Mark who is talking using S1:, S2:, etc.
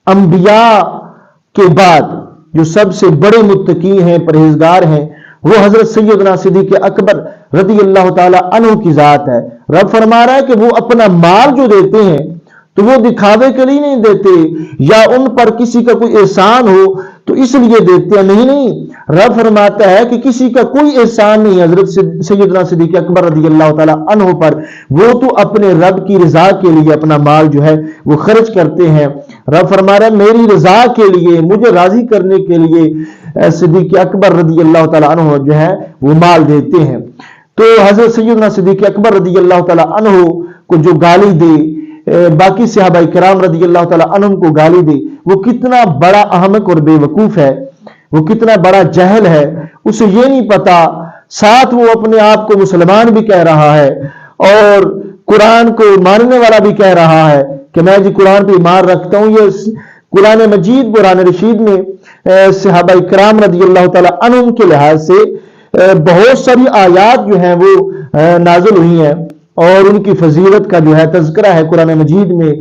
S1: انبیاء کے بعد جو سب سے بڑے متقی ہیں، پرہیزگار ہیں، وہ حضرت سیدنا صدیق اکبر رضی اللہ تعالی عنہ کی ذات ہے۔ رب فرما رہا ہے کہ وہ اپنا مال جو دیتے ہیں تو وہ دکھاوے کے لیے نہیں دیتے یا ان پر کسی کا کوئی احسان ہو تو اس لیے دیتے ہیں، نہیں، رب فرماتا ہے کہ کسی کا کوئی احسان نہیں حضرت سیدنا صدیق اکبر رضی اللہ تعالی عنہ پر، وہ تو اپنے رب کی رضا کے لیے اپنا مال جو ہے وہ خرچ کرتے ہیں۔ رب فرما رہا ہے میری رضا کے لیے، مجھے راضی کرنے کے لیے صدیق اکبر رضی اللہ تعالی عنہ جو ہے وہ مال دیتے ہیں۔ تو حضرت سیدنا صدیق اکبر رضی اللہ تعالی عنہ کو جو گالی دے، باقی صحابہ کرام رضی اللہ تعالی عنہم کو گالی دے، وہ کتنا بڑا احمق اور بے وقوف ہے، وہ کتنا بڑا جاہل ہے، اسے یہ نہیں پتا، ساتھ وہ اپنے آپ کو مسلمان بھی کہہ رہا ہے اور قرآن کو ماننے والا بھی کہہ رہا ہے کہ میں جی قرآن پہ ایمان رکھتا ہوں۔ یہ قرآن مجید قرآن رشید میں صحابہ کرام رضی اللہ تعالی عنہم کے لحاظ سے بہت ساری آیات جو ہیں وہ نازل ہوئی ہیں اور ان کی فضیلت کا جو ہے تذکرہ ہے قرآن مجید میں۔